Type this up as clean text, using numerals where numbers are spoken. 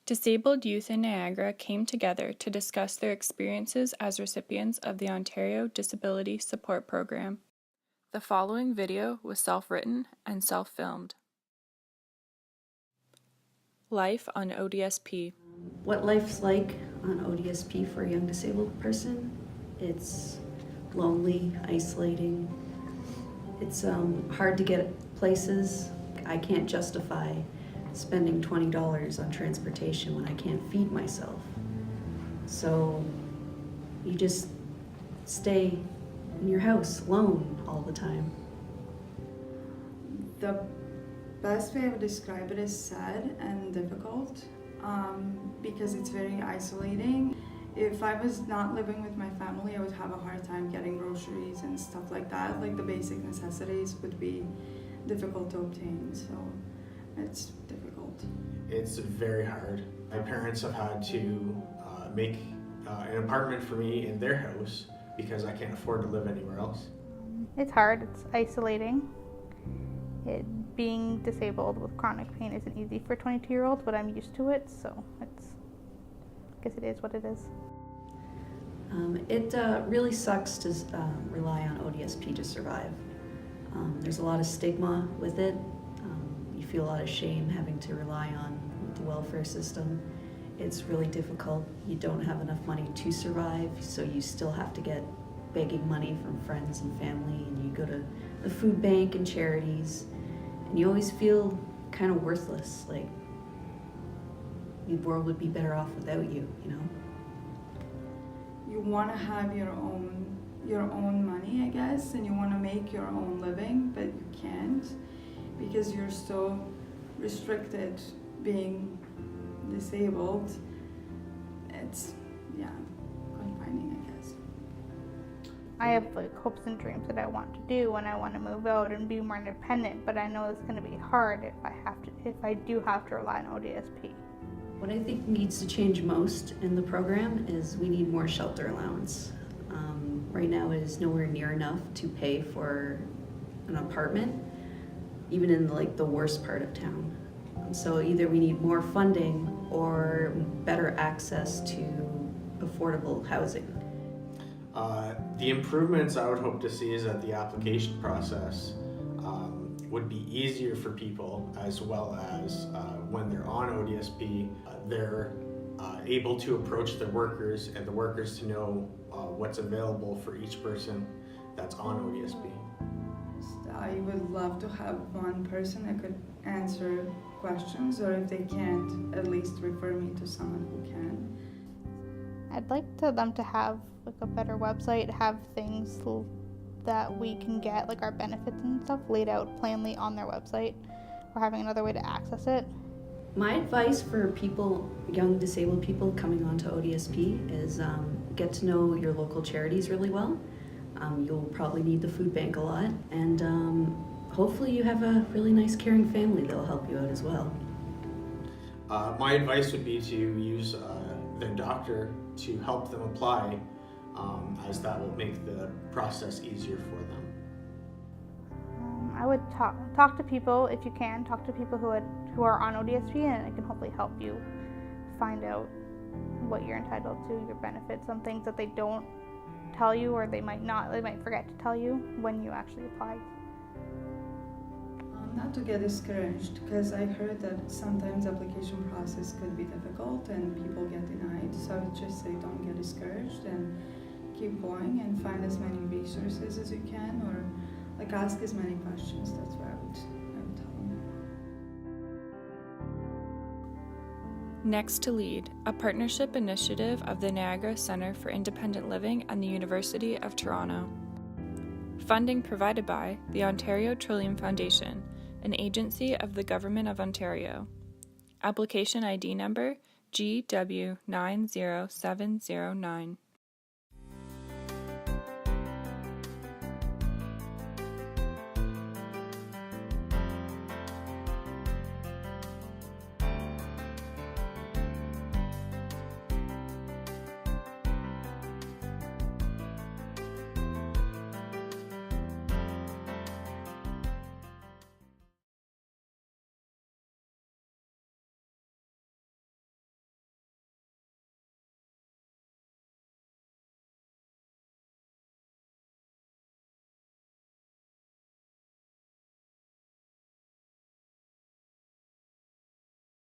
Disabled youth in Niagara came together to discuss their experiences as recipients of the Ontario Disability Support Program. The following video was self-written and self-filmed. Life on ODSP. What life's like on ODSP for a young disabled person, it's lonely, isolating. It's hard to get places. I can't justify spending $20 on transportation when I can't feed myself. So you just stay in your house alone all the time. The best way I would describe it is sad and difficult because it's very isolating. If I was not living with my family, I would have a hard time getting groceries and stuff like that. Like the basic necessities would be difficult to obtain, so it's difficult. It's very hard. My parents have had to make an apartment for me in their house because I can't afford to live anywhere else. It's hard, it's isolating. Being disabled with chronic pain isn't easy for 22-year-olds, but I'm used to it, so I guess it is what it is. It really sucks to rely on ODSP to survive. There's a lot of stigma with it. You feel a lot of shame having to rely on the welfare system. It's really difficult. You don't have enough money to survive, so you still have to get begging money from friends and family, and you go to the food bank and charities, and you always feel kind of worthless, like the world would be better off without you, you know? You want to have your own money, I guess, and you want to make your own living, but you can't because you're so restricted being disabled. It's, confining, I guess. I have hopes and dreams that I want to do when I want to move out and be more independent, but I know it's going to be hard if I do have to rely on ODSP. What I think needs to change most in the program is we need more shelter allowance. Right now it is nowhere near enough to pay for an apartment, even in the worst part of town. So either we need more funding or better access to affordable housing. The improvements I would hope to see is that the application process would be easier for people, as well as when they're on ODSP, they're able to approach their workers and the workers to know what's available for each person that's on ODSP. I would love to have one person that could answer questions, or if they can't, at least refer me to someone who can. I'd like them to have a better website, have things that we can get, like our benefits and stuff, laid out plainly on their website, or having another way to access it. My advice for people, young disabled people coming onto ODSP is get to know your local charities really well. You'll probably need the food bank a lot, and hopefully you have a really nice caring family that'll help you out as well. My advice would be to use their doctor to help them apply, as that will make the process easier for them. I would talk to people, if you can, talk to people who are on ODSP, and it can hopefully help you find out what you're entitled to, your benefits, some things that they don't tell you, or they might forget to tell you when you actually apply. Not to get discouraged, because I heard that sometimes application process could be difficult and people get denied. So I would just say don't get discouraged and keep going and find as many resources as you can, or ask as many questions. That's what I would tell them. Next to Lead, a partnership initiative of the Niagara Centre for Independent Living and the University of Toronto. Funding provided by the Ontario Trillium Foundation, an agency of the Government of Ontario. Application ID number GW90709.